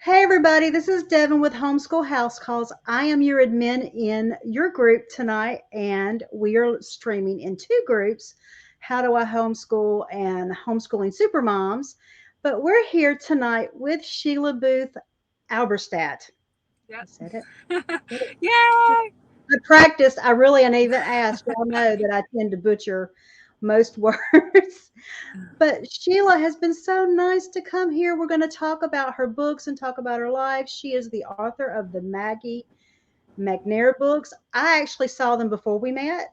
Hey everybody, this is Devin with Homeschool House Calls. I am your admin in your group tonight, and we are streaming in two groups, How Do I Homeschool and Homeschooling Supermoms. But we're here tonight with Sheila Booth Alberstadt. I Yep. said it. Did it. Yay! I practiced. I really and even asked. Y'all know that I tend to butcher most words. But Sheila has been so nice to come here. We're going to talk about her books and talk about her life. She is the author of the Maggie McNair books. I actually saw them before we met.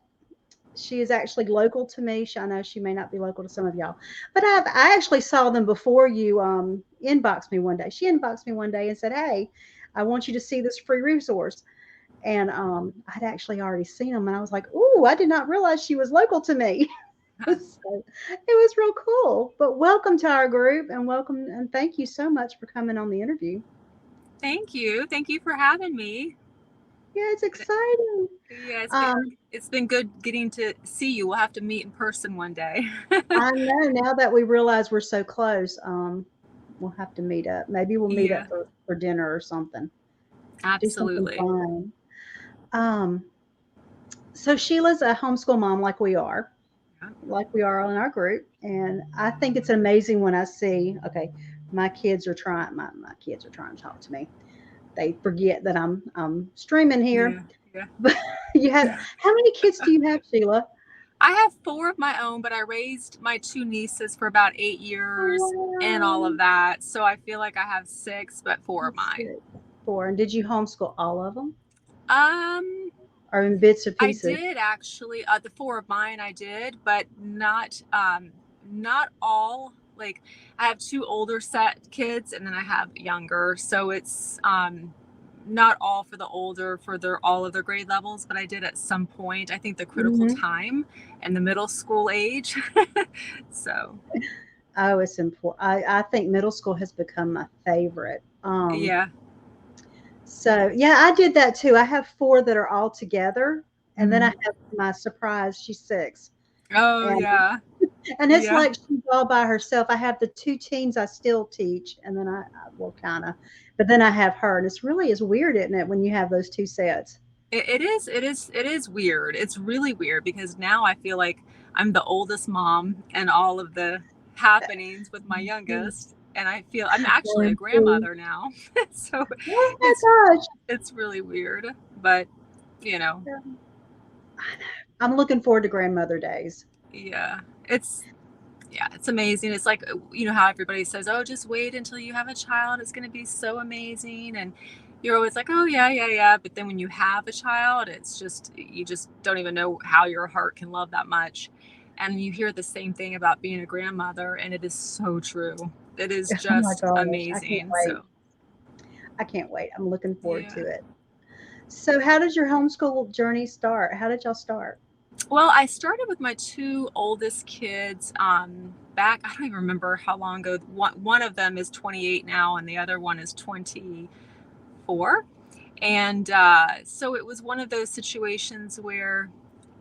She is actually local to me. I know she may not be local to some of y'all, but I actually saw them before you inboxed me one day. She inboxed me one day and said, "Hey, I want you to see this free resource." And I'd actually already seen them, and I was like, "Ooh, I did not realize she was local to me." So it was real cool. But welcome to our group, and welcome and thank you so much for coming on the interview. Thank you. Thank you for having me. Yeah, it's exciting. Yeah, Um, it's been good getting to see you. We'll have to meet in person one day. I know now that we realize we're so close, we'll have to meet up. Maybe we'll meet up Yeah, for dinner or something. Do something absolutely. fun. Um, so Sheila's a homeschool mom Yeah. like we are in our group. And I think it's amazing when I see, okay, my kids are trying to talk to me. They forget that I'm streaming here. Yeah. Yeah. But you have how many kids do you have, Sheila? I have four of my own, but I raised my two nieces for about 8 years and all Oh, of that. So I feel like I have six, but four of let's mine. see. Four. And did you homeschool all of them, Um, or in bits or I pieces? did actually. The four of mine I did, but not all. Like I have two older set kids, and then I have younger. So it's not all for the older for their all of their grade levels, but I did at some point. I think the critical Hmm. time and the middle school age. So Oh, it's important. I think middle school has become my favorite. yeah. So yeah, I did that too. I have four that are all together, and then I Mhm. have my surprise. She's six, Oh and yeah. it's Yeah. like she's all by herself. I have the two teens I still teach, and then I well, kind of, but then I have her, and it's really is weird, isn't it, when you have those two sets? It is. It is weird. It's really weird because now I feel like I'm the oldest mom and all of the happenings with my youngest, and I feel I'm actually a Guarantee. grandmother now. So Oh it's my gosh! it's really weird, but you know, I'm looking forward to grandmother days. yeah, it's yeah, it's amazing. It's like you know how everybody says, "Oh, just wait until you have a child. It's going to be so amazing." And you're always like, "Oh, yeah, yeah, yeah." But then when you have a child, it's just you just don't even know how your heart can love that much. And you hear the same thing about being a grandmother, and it is so true. It is Oh my just gosh, I can't amazing. wait. So, I can't wait. I'm looking forward to yeah. it. So, how does your homeschool journey start? How did y'all start? Well, I started with my two oldest kids back, I don't even remember how long ago. One of them is 28 now, and the other one is 24. And so it was one of those situations where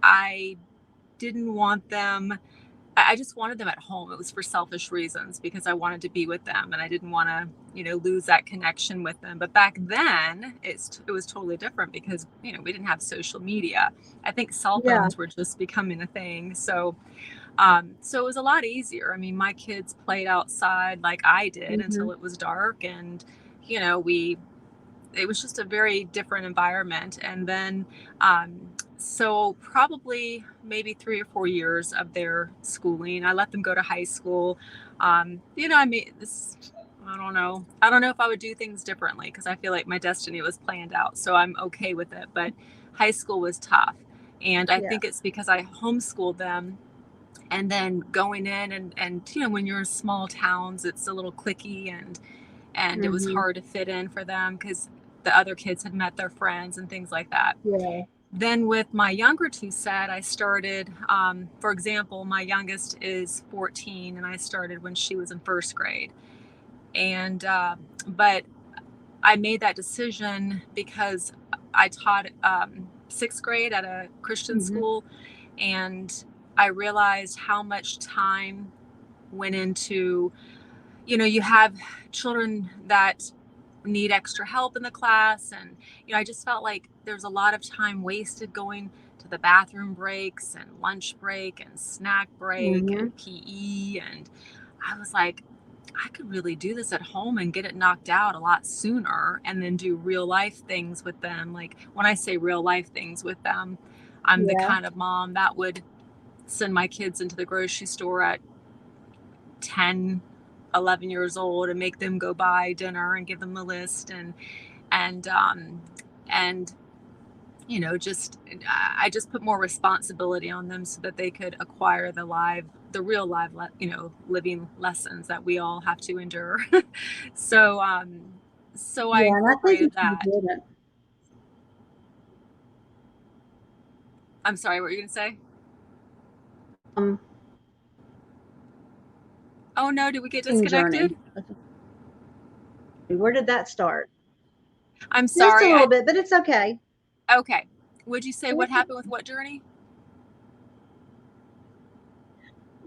I didn't want them, I just wanted them at home. It was for selfish reasons because I wanted to be with them and I didn't want to, lose that connection with them. But back then, it was totally different because, we didn't have social media. I think cell Yeah. phones were just becoming a thing. So it was a lot easier. I mean, my kids played outside like I did Hmm. until it was dark, and we it was just a very different environment. And then, so probably maybe 3 or 4 years of their schooling, I let them go to high school. I mean, this, I don't know. I don't know if I would do things differently because I feel like my destiny was planned out. So I'm okay with it. But high school was tough. And I Yeah. think it's because I homeschooled them and then going in and when you're in small towns, it's a little clicky and it was Hmm. hard to fit in for them because the other kids had met their friends and things like that. Yeah. Then with my younger two set, I started, for example, my youngest is 14 and I started when she was in first grade. And, but I made that decision because I taught sixth grade at a Christian Hmm. school, and I realized how much time went into, you have children that need extra help in the class. And, I just felt like there's a lot of time wasted going to the bathroom breaks and lunch break and snack break Mm-hmm. and PE. And I was like, I could really do this at home and get it knocked out a lot sooner and then do real life things with them. Like when I say real life things with them, I'm the Yeah. kind of mom that would send my kids into the grocery store at 10, 11 years old and make them go buy dinner and give them a list and just I just put more responsibility on them so that they could acquire the real live living lessons that we all have to endure. so I Yeah, and I think incorporated it's that. important. I'm sorry, what were you gonna say? Um, Oh no, did we get Journey. disconnected? Where did that start? I'm Just a sorry. little bit, but it's okay. Okay. Would you say what happened with what journey?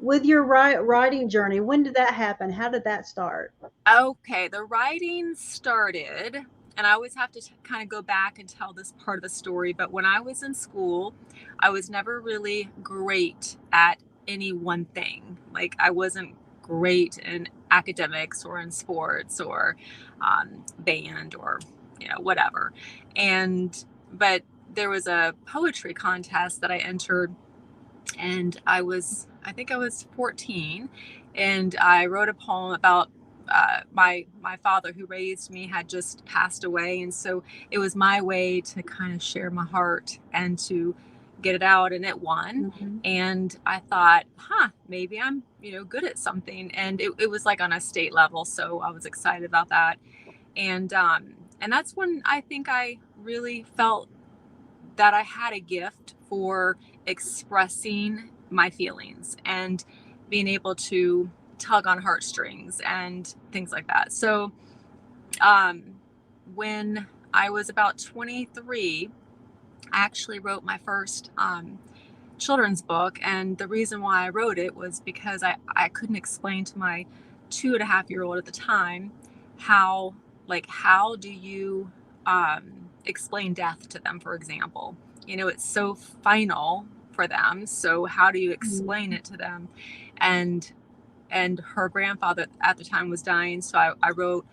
With your writing journey, when did that happen? How did that start? Okay, the writing started, and I always have to kind of go back and tell this part of the story, but when I was in school, I was never really great at any one thing. Like I wasn't great in academics or in sports or band or whatever. But there was a poetry contest that I entered, and I think I was 14, and I wrote a poem about my father who raised me had just passed away, and so it was my way to kind of share my heart and to get it out, and it won. Mm-hmm. And I thought, maybe I'm good at something, and it was like on a state level, so I was excited about that. And that's when I think I really felt that I had a gift for expressing my feelings and being able to tug on heartstrings and things like that. So when I was about 23, I actually wrote my first children's book. And the reason why I wrote it was because I couldn't explain to my 2.5-year-old at the time how do you explain death to them, for example. It's so final for them. So how do you explain it to them? And her grandfather at the time was dying. So I wrote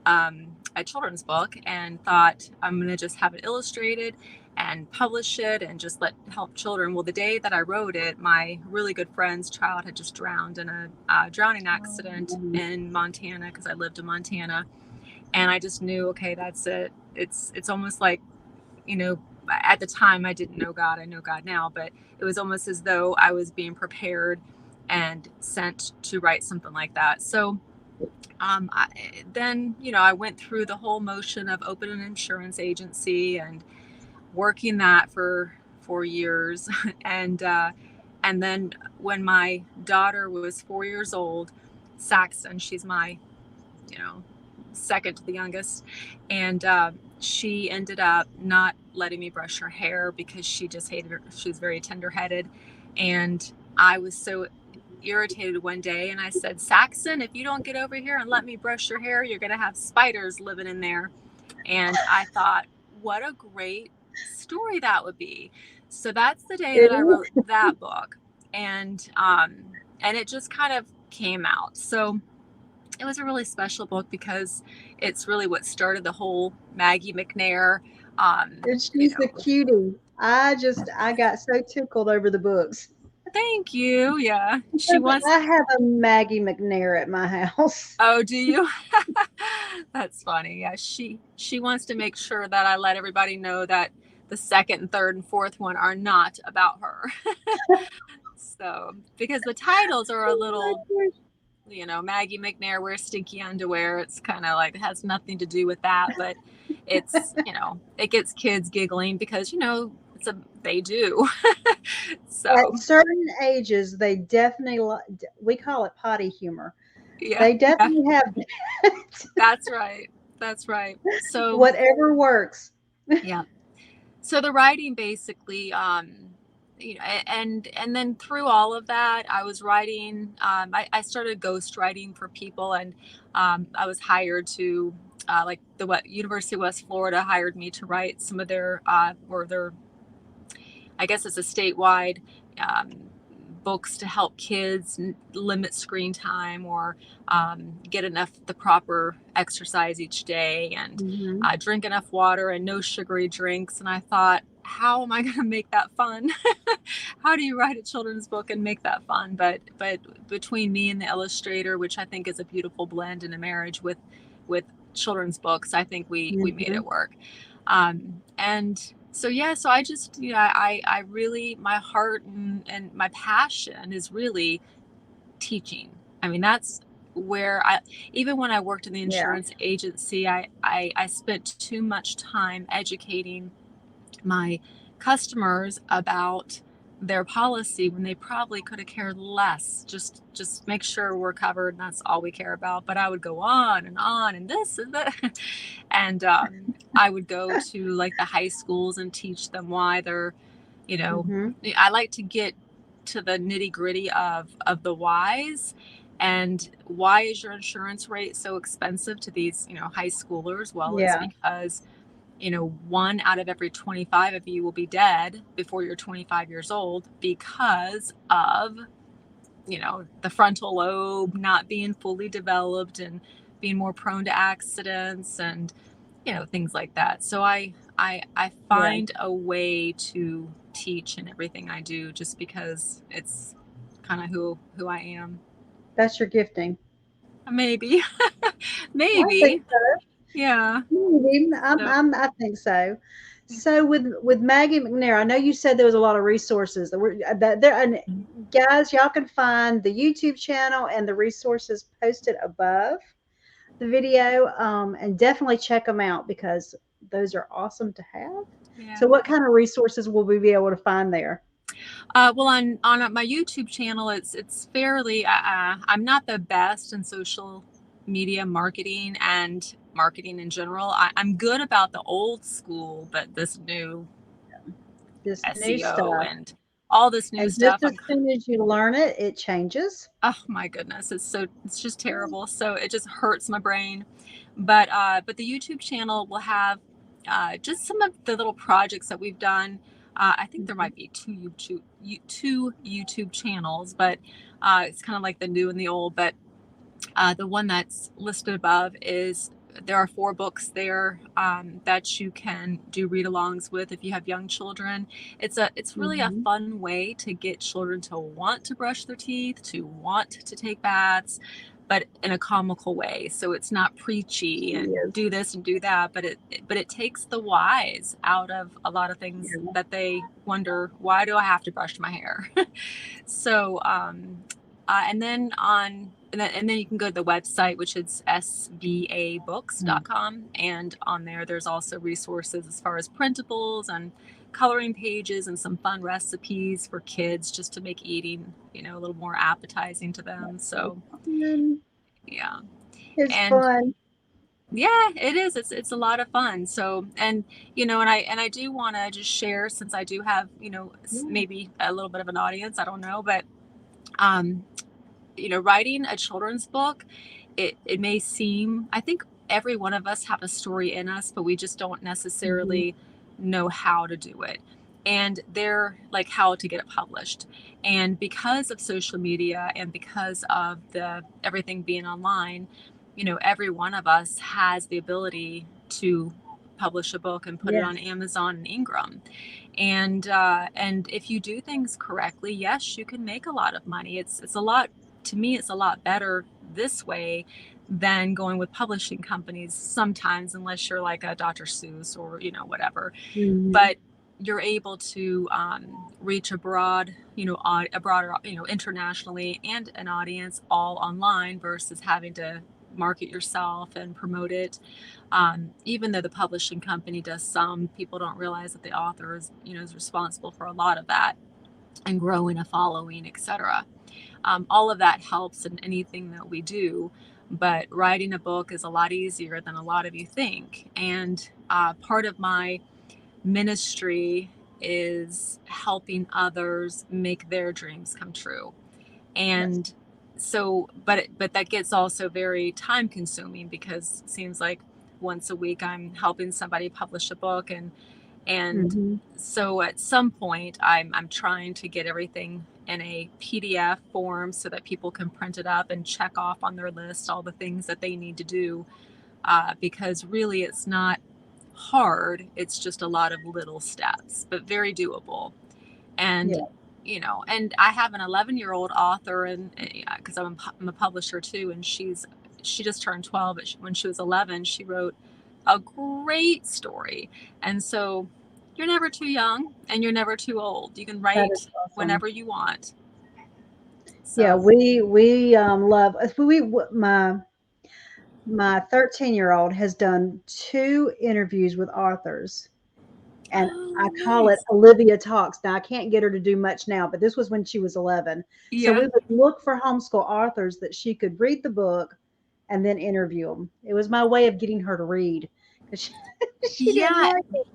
a children's book and thought I'm going to just have it illustrated and publish it and just help children. Well, the day that I wrote it, my really good friend's child had just drowned in a drowning accident in Montana, because I lived in Montana. And I just knew, okay, that's it. It's almost like, at the time I didn't know God. I know God now, but it was almost as though I was being prepared and sent to write something like that. So then, I went through the whole motion of opening an insurance agency and working that for 4 years. and then when my daughter was 4 years old, Saxon, she's my, second to the youngest, and she ended up not letting me brush her hair because she just hated her. She was very tender-headed, and I was so irritated one day, and I said, Saxon, if you don't get over here and let me brush your hair, you're gonna have spiders living in there. And I thought, what a great story that would be. So that's the day that I wrote that book, and it just kind of came out. So it was a really special book because it's really what started the whole Maggie McNair. She's the cutie. I got so tickled over the books. Thank you. Yeah, she wants. I have a Maggie McNair at my house. Oh, do you? That's funny. Yeah, she wants to make sure that I let everybody know that the second and third and fourth one are not about her. So, because the titles are a little, Maggie McNair wears stinky underwear. It's kind of like, it has nothing to do with that, but it's, it gets kids giggling because, they do. So at certain ages, they definitely, we call it potty humor. yeah, They definitely have that. That's right. That's right. So Whatever works. yeah. So the writing basically and then through all of that, I was writing. I started ghost writing for people, and I was hired to, like the University of West Florida hired me to write some of their or their, I guess it's a statewide books to help kids limit screen time, or get enough the proper exercise each day, and Mm-hmm. drink enough water and no sugary drinks. And I thought, how am I going to make that fun? How do you write a children's book and make that fun? But between me and the illustrator, which I think is a beautiful blend in a marriage with children's books, I think we made Mm-hmm. it work. And so yeah, so I just, I really, my heart and my passion is really teaching. I mean, that's where even when I worked in the Yeah. insurance agency, I spent too much time educating my customers about their policy when they probably could have cared less. Just make sure we're covered, and that's all we care about. But I would go on and this and that. And I would go to like the high schools and teach them why they're, Mm-hmm. I like to get to the nitty gritty of the whys. And why is your insurance rate so expensive to these, high schoolers? Well, it's Yeah. because, one out of every 25 of you will be dead before you're 25 years old because of, the frontal lobe not being fully developed and being more prone to accidents and, things like that. So I Yeah. find a way to teach in everything I do, just because it's kind of who I am. That's your gifting. Maybe. I think Maybe. so. Yeah. Maybe. So I think so. So with Maggie McNair, I know you said there was a lot of resources that were that there, and guys, y'all can find the YouTube channel and the resources posted above the video, and definitely check them out because those are awesome to have. yeah. So, what kind of resources will we be able to find there? Well, on my YouTube channel, it's fairly. I'm not the best in social media marketing and marketing in general. I'm good about the old school, but this new This new SEO stuff, and all this new and just stuff, as soon as you learn it, it changes. oh my goodness, it's just terrible. So it just hurts my brain. But the YouTube channel will have just some of the little projects that we've done. I think there Mhm. might be two YouTube channels, but it's kind of like the new and the old. But the one that's listed above is, there are 4 books there that you can do read-alongs with if you have young children. It's really a Mhm. fun way to get children to want to brush their teeth, to want to take baths, but in a comical way. So it's not preachy and Yes. do this and do that, but it takes the whys out of a lot of things Yeah. that they wonder, why do I have to brush my hair? So, and then you can go to the website, which is Mm. svabooks.com. And on there, there's also resources as far as printables and coloring pages and some fun recipes for kids, just to make eating, a little more appetizing to them. So, Mm, yeah. it's And fun. yeah, it is. It's a lot of fun. So, and and I do want to just share, since I do have, Yeah. maybe a little bit of an audience, I don't know, but um writing a children's book, it may seem, I think every one of us have a story in us, but we just don't Mhm. necessarily know how to do it. And they're like, how to get it published. And because of social media and because of the everything being online, every one of us has the ability to publish a book and put it on Yes. Amazon and Ingram. And if you do things correctly, yes, you can make a lot of money. It's a lot, to me, it's a lot better this way than going with publishing companies sometimes, unless you're like a Dr. Seuss or whatever. Mhm. But you're able to reach a broad, a broader, internationally, and an audience all online, versus having to market yourself and promote it. Even though the publishing company does some, people don't realize that the author is responsible for a lot of that, and growing a following, etc. All of that helps in anything that we do, but writing a book is a lot easier than a lot of you think. And part of my ministry is helping others make their dreams come true. Yes. And so, but that gets also very time consuming, because it seems like once a week I'm helping somebody publish a book, and Mm-hmm. so at some point I'm trying to get everything in a PDF form so that people can print it up and check off on their list all the things that they need to do, because really it's not hard, it's just a lot of little steps, but very doable. Yeah. And and I have an 11-year-old author, and because I'm a publisher too, and she just turned 12, but when she was 11 she wrote a great story. And so you're never too young and you're never too old. You can That is write awesome. whenever you want. Yeah, So we love my 13-year-old has done 2 interviews with authors, and I oh, call it nice. Olivia Talks. Now, I can't get her to do much now, but this was when she was 11. So Yeah. we would look for homeschool authors that she could read the book and then interview them. It was my way of getting her to read, because she didn't Yeah, like it.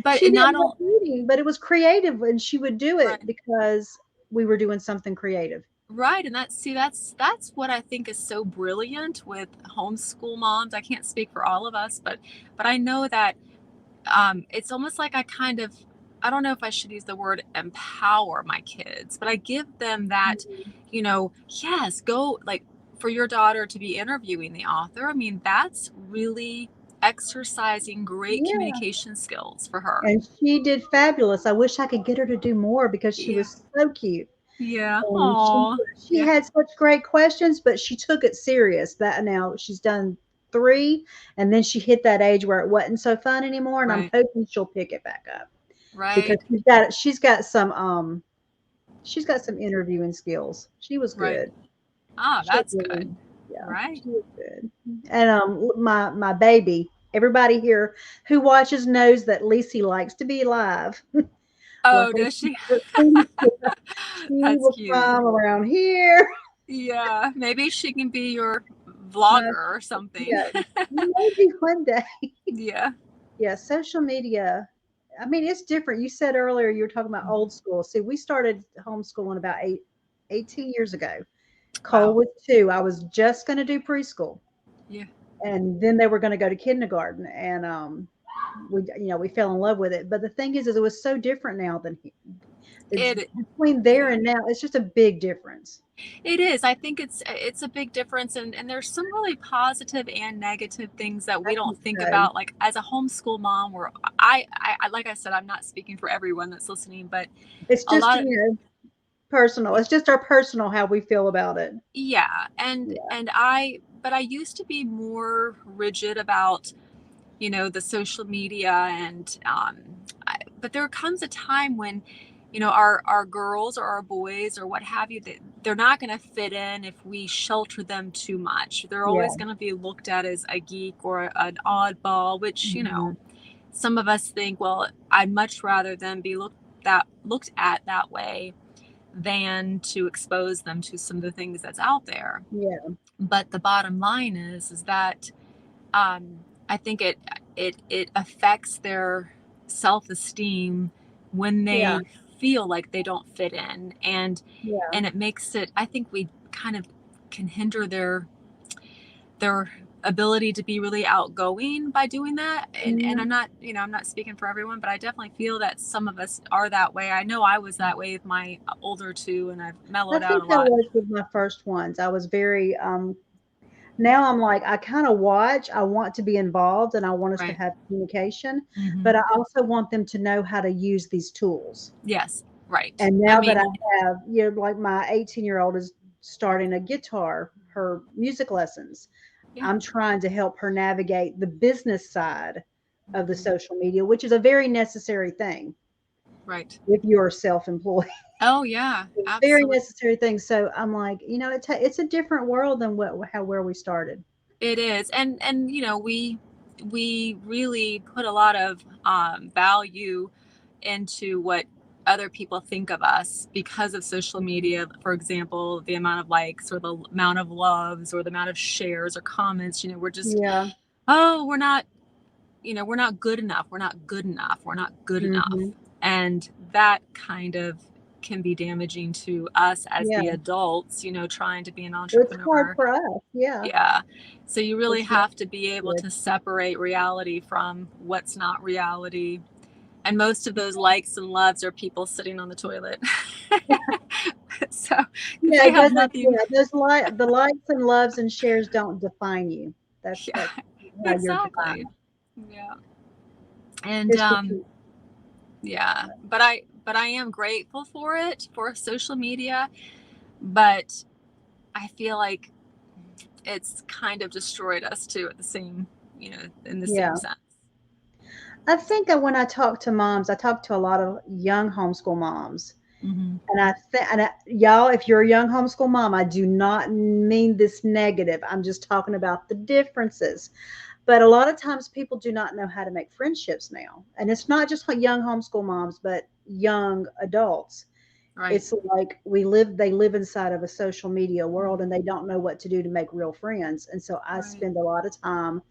but She not didn't like only reading, but it was creative, and she would do right. it because we were doing something creative. Right, and that's what I think is so brilliant with homeschool moms. I can't speak for all of us, but I know that it's almost like I don't know if I should use the word empower my kids, but I give them that, Mhm. yes, go, like, for your daughter to be interviewing the author. I mean, that's really exercising great Yeah. communication skills for her. And she did fabulous. I wish I could get her to do more because she Yeah. was so cute. Yeah. And Oh. she Yeah. had such great questions, but she took it serious. That now she's done 3, and then she hit that age where it wasn't so fun anymore, and I'm Right. hoping she'll pick it back up because Right. she's got some interviewing skills. She was Right. good. Ah, She that's really, good. yeah, Right. she was good. And my baby, everybody here who watches knows that Lisi likes to be live. Oh, Luckily, does she? she That's will cute. come around here. Yeah, maybe she can be your My, vlogger or something. yeah, maybe one day. Yeah. Yeah, social media. I mean, it's different. You said earlier you were talking about old school. See, we started homeschooling about 18 years ago. Cole Wow. was 2. I was just going to do preschool, Yeah. and then they were going to go to kindergarten, and we fell in love with it. But the thing is it was so different now than it's It between there yeah. and now. It's just a big difference. It is. I think it's a big difference, and there's some really positive and negative things that I we don't think think so. about. Like as a homeschool mom, where like I said, I'm not speaking for everyone that's listening, but It's a just, lot of personal. It's just our personal how we feel about it. yeah, Yeah. but I used to be more rigid about the social media, and but there comes a time when our girls or our boys or what have you, they're not going to fit in if we shelter them too much. They're always Yeah. going to be looked at as a geek or an oddball, which Mhm. some of us think, well, I'd much rather them be looked at that way than to expose them to some of the things that's out there. Yeah. But the bottom line is that um, I think it affects their self-esteem when Yeah. they feel like they don't fit in, Yeah. and it makes it. I think we kind of can hinder their ability to be really outgoing by doing that. And Mhm. I'm not speaking for everyone, but I definitely feel that some of us are that way. I know I was that way with my older two, and I've I mellowed out think a I lot. was with my first ones. I was very now I'm like I kind of watch. I want to be involved and I want us to Right. have communication, Hmm. but I also want them to know how to use these tools. Yes. Right. And I now that mean, I have, like my 18-year-old is starting a guitar, her music lessons. yeah. I'm trying to help her navigate the business side of the Mhm. social media, which is a very necessary thing Right. if you're self-employed. Oh yeah, It's a very absolutely. necessary thing. So I'm like, it's a different world than where we started. It is, and we really put a lot of value into what other people think of us because of social media. For example, the amount of likes or the amount of loves or the amount of shares or comments. We're just, Yeah. oh, we're not good enough. We're not good enough. We're not good enough. Mhm. And that kind of can be damaging to us as Yeah. the adults, trying to be an It's hard entrepreneur. for us. Yeah. Yeah. So you really It's not have to be able good. to separate reality from what's not reality. And most of those likes and loves are people sitting on the toilet. So, because Yeah, they it have doesn't. nothing. Yeah, the likes and loves and shares don't define you. Yeah, That's how you're exactly. defined. Yeah. And It's the truth. yeah, but I am grateful for it, for social media, but I feel like it's kind of destroyed us too at the same, in the same Yeah. sense. I think that when I talk to moms, I talk to a lot of young homeschool moms. Hmm. And y'all, if you're a young homeschool mom, I do not mean this negative. I'm just talking about the differences. But a lot of times people do not know how to make friendships now. And it's not just young homeschool moms, but young adults. Right. It's like they live inside of a social media world and they don't know what to do to make real friends. And so I Right. spend a lot of time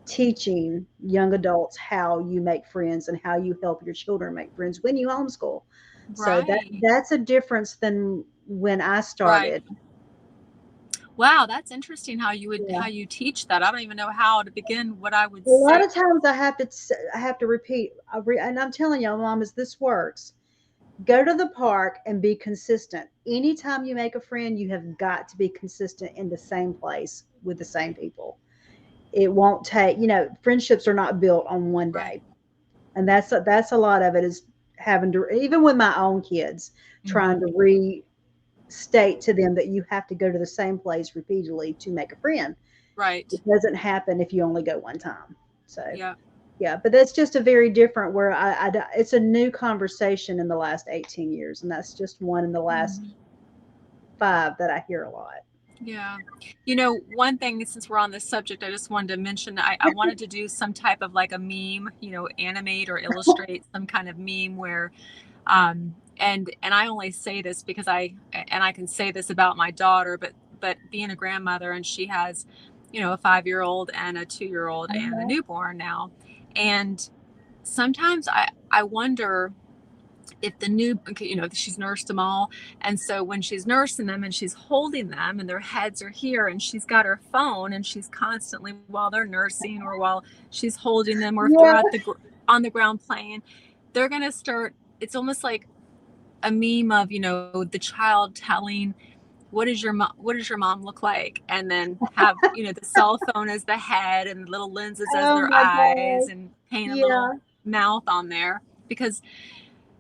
teaching young adults how you make friends and how you help your children make friends when you homeschool. So Right. that's a difference than when I Right. started. Wow, that's interesting Yeah. how you teach that. I don't even know how to begin what I would A lot say. of times I have to repeat, and I'm telling y'all, mamas, this works. Go to the park and be consistent. Anytime you make a friend, you have got to be consistent in the same place with the same people. It won't take, friendships are not built on one Right. day. And that's a lot of it is having to, even with my own kids, trying Hmm. to restate to them that you have to go to the same place repeatedly to make a friend. Right. It doesn't happen if you only go one time. So Yeah. yeah, but that's just a very different where it's a new conversation in the last 18 years, and that's just one in the last Hmm. 5 that I hear a lot. Yeah. One thing, since we're on this subject, I just wanted to mention I wanted to do some type of like a meme, animate or illustrate some kind of meme where, and I only say this because I can say this about my daughter, but being a grandmother, and she has, a 5-year-old and a 2-year-old and a Uh-huh. newborn now. And sometimes I wonder if the new, she's nursed them all, and so when she's nursing them and she's holding them and their heads are here and she's got her phone and she's constantly, while they're nursing or while she's holding them, or if they're Yeah, on the ground playing, they're going to start, it's almost like a meme of, the child telling, what does your mom look like, and then have, the cell phone as the head and little lenses as oh their my eyes, God. and paint a Yeah, little mouth on there, because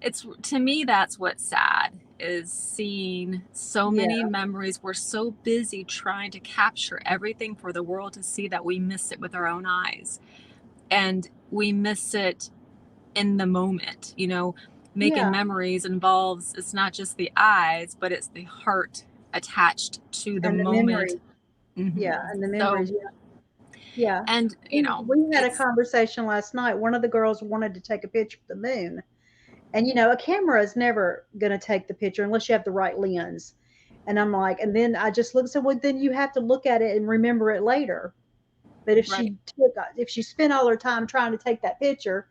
it's, to me, that's what's sad, is seeing so many yeah, memories. We're so busy trying to capture everything for the world to see that we miss it with our own eyes, and we miss it in the moment. Making yeah. memories involves, it's not just the eyes, but it's the heart attached to the And the moment. memories. Yeah, Hmm. and the So, memories. Yeah, yeah. and We had a it's conversation last night. One of the girls wanted to take a picture of the moon. And a camera is never going to take the picture unless you have the right lens. And I'm like, and then I just looked and said, well, then you have to look at it and remember it later. But right. if she spent all her time trying to take that picture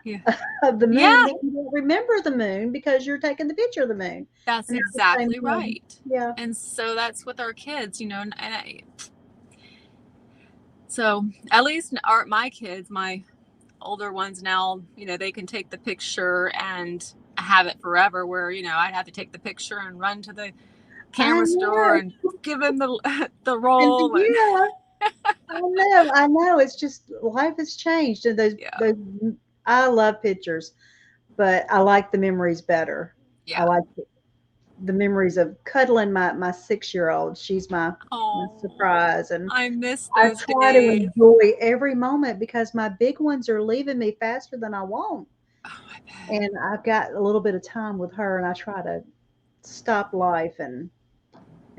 Yeah. of the moon, Yeah, then you don't remember the moon because you're taking the picture of the moon. that's And it's the same exactly thing. right. Yeah. And so that's with our kids, so at least my kids, my older ones now, they can take the picture and have it forever, where, I'd have to take the picture and run to the I camera store know. and give him the And roll. And yeah, I know. I know. It's just life has changed. And yeah. those, I love pictures, but I like the memories better. I Yeah. like the memories of cuddling my 6-year-old. She's my Oh, surprise, and I miss I those try to days. enjoy every moment because my big ones are leaving me faster than I want. Oh, I bet. And I've got a little bit of time with her, and I try to stop life and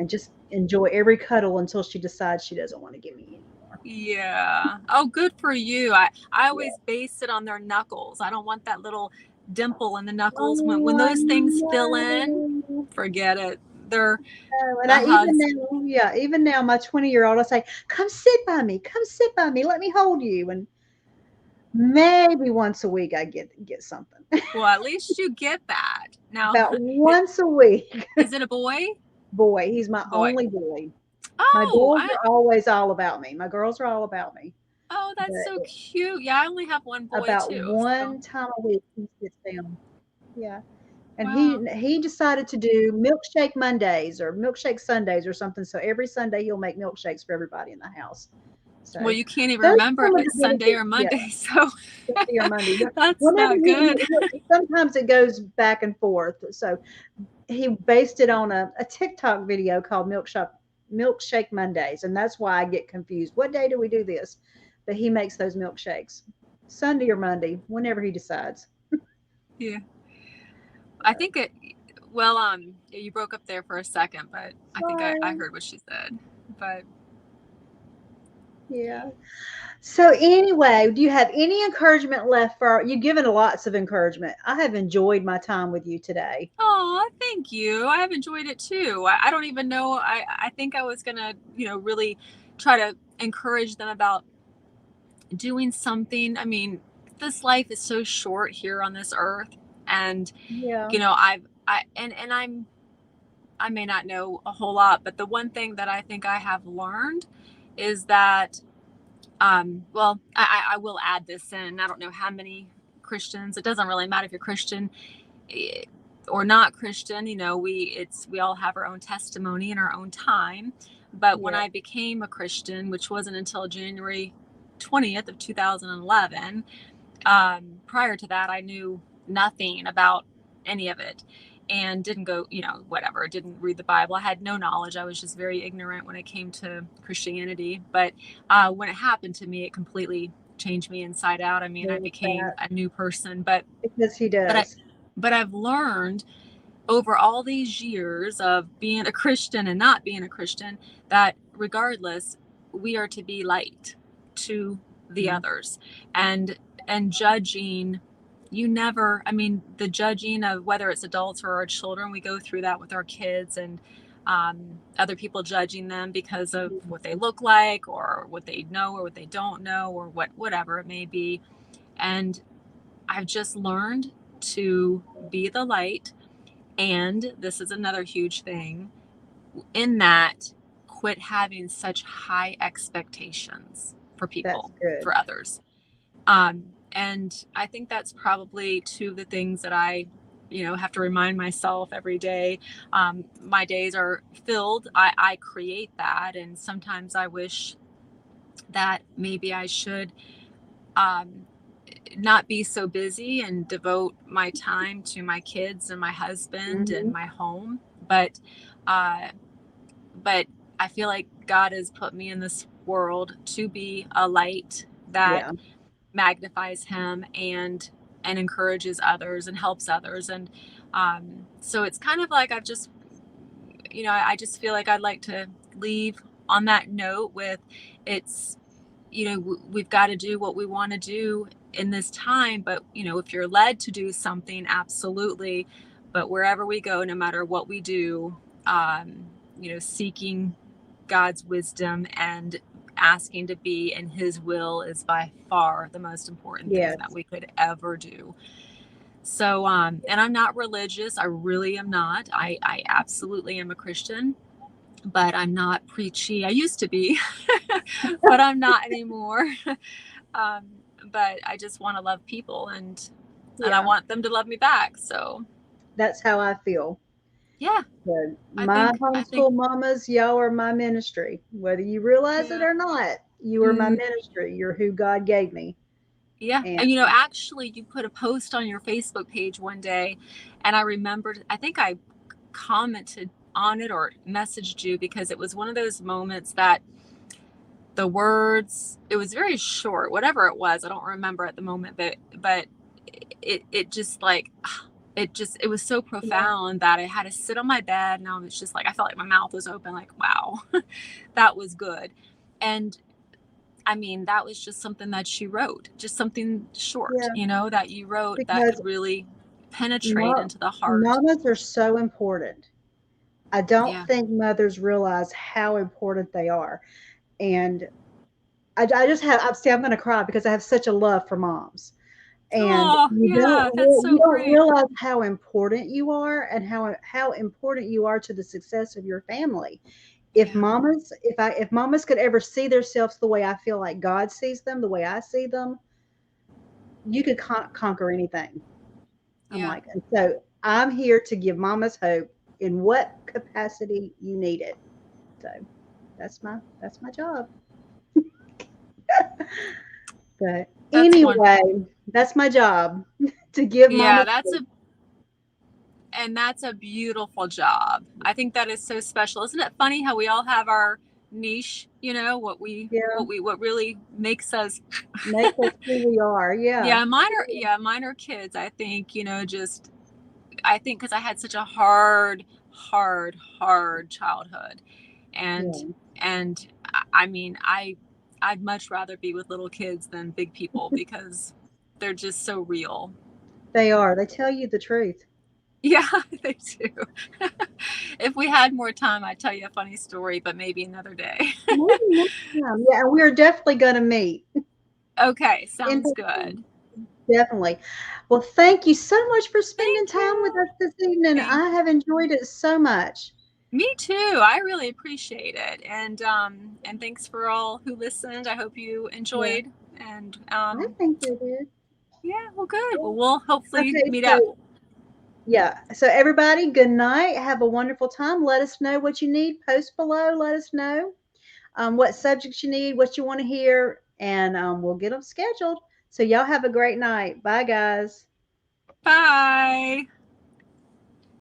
just enjoy every cuddle until she decides she doesn't want to give me anymore. Yeah. Oh, good for you. I Yeah. always base it on their knuckles. I don't want that little dimple in the knuckles. When Oh, I those things fill in, know. forget it. They're And the I even hugs. now, yeah, even now, my 20-year-old, I say, "Come sit by me, come sit by me, let me hold you." And Maybe once a week I get something. Well, at least you get that. Now, About once a week. is it a boy? Boy, he's my Boy. only boy. My Oh, girls are always all about me. My girls are all about me. oh, that's so But cute. Yeah, I only have one boy about too. So, one time a week he sits down. Yeah. And wow. he decided to do milkshake Mondays or milkshake Sundays or something. So every Sunday he'll make milkshakes for everybody in the house. So Well, you can't even those remember are if some of the it's Sunday benefits or you get. Monday, so Sunday or Monday. that's Whenever not good. sometimes it goes back and forth. So he based it on a TikTok video called Milkshake Mondays, and that's why I get confused. What day do we do this? But he makes those milkshakes Sunday or Monday, whenever he decides. Yeah. I think it, well, you broke up there for a second, but I think I Sorry. heard what she said. But Yeah. So anyway, do you have any encouragement left for you've given lots of encouragement. I have enjoyed my time with you today. oh, thank you. I have enjoyed it too. I don't even know. I think I was gonna, really try to encourage them about doing something. I mean, this life is so short here on this earth, and Yeah. I may not know a whole lot, but the one thing that I think I have learned is that, well, I will add this in. I don't know how many Christians. It doesn't really matter if you're Christian eh, or not Christian. We all have our own testimony in our own time. But when Yeah. I became a Christian, which wasn't until January 20th of 2011, prior to that, I knew nothing about any of it and didn't go, whatever, didn't read the Bible. I had no knowledge. I was just very ignorant when it came to Christianity. But when it happened to me, it completely changed me inside out. I mean, I With became that a new person. But because he but I does. but I've learned over all these years of being a Christian and not being a Christian that regardless, we are to be light to the Mhm. others. And judging, I mean, the judging of whether it's adults or our children, we go through that with our kids, and other people judging them because of what they look like or what they know or what they don't know or whatever it may be. And I've just learned to be the light. And this is another huge thing in that, quit having such high expectations for That's people, good. for others. And I think that's probably two of the things that I, have to remind myself every day. My days are filled. I create that. And sometimes I wish that maybe I should um, not be so busy and devote my time to my kids and my husband and Mhm. my home. Uh, but I feel like God has put me in this world to be a light that Yeah. magnifies Him and encourages others and helps others. And so it's kind of like I just feel like I'd like to leave on that note with, it's, we've got to do what we want to do in this time. But, if you're led to do something, absolutely. But wherever we go, no matter what we do, seeking God's wisdom and asking to be in His will is by far the most important thing that Yes. we could ever do. So, and I'm not religious. I really am not. I absolutely am a Christian, but I'm not preachy. I used to be, but I'm not anymore. um, but I just want to love people, and I Yeah. want them to love me back. So That's how I feel. yeah, But I my think I think homeschool mamas, y'all are my ministry. Whether you realize it yeah. or not, you are my Mm, ministry. You're who God gave me. yeah. And And actually, you put a post on your Facebook page one day, and I remembered, I think I commented on it or messaged you because it was one of those moments that the words, it was very short, whatever it was, I don't remember at the moment, but it just like, it was so yeah, profound that I had to sit on my bed, and I was just like, I felt like my mouth was open, like, wow, that was good. And I mean, that was just something that you wrote, just something short, yeah, that you wrote that because could really penetrate mo- into the heart. mamas are so important. I don't Yeah. think mothers realize how important they are. And I just have, I see, I'm going to cry because I have such a love for moms. And Oh, yeah, that's you so don't great. realize how important you are and how important you are to the success of your family. If Yeah, mamas, if mamas could ever see themselves the way I feel like God sees them, the way I see them, you could conquer anything. I'm yeah, like, and so I'm here to give mamas hope in what capacity you need it. So that's my job. But that's anyway, wonderful. that's my job to give Yeah, mamas that's a hope. and that's a beautiful job. I think that is so special. Isn't it funny how we all have our niche, you know, Yeah, what really makes us makes us who we are. Yeah. mine are kids. I think, you know, just I think because I had such a hard childhood. And Yeah, I mean, I'd much rather be with little kids than big people because they're just so real. they are. They tell you the truth. Yeah, they do. If we had more time, I'd tell you a funny story, but maybe another day. Maybe next time. Yeah, and we're definitely going to meet Okay, in sounds person. good. Definitely. Well, thank you so much for spending Thank time with you. us this evening. Thank I have enjoyed it so much. Me too. I really appreciate it. And thanks for all who listened. I hope you Yeah, enjoyed. And I think they did. yeah, well good. Well, we'll hopefully Okay, meet up. so yeah. So everybody, good night. Have a wonderful time. Let us know what you need. Post below. Let us know what subjects you need, what you want to hear, and we'll get them scheduled. So y'all have a great night. Bye, guys. Bye.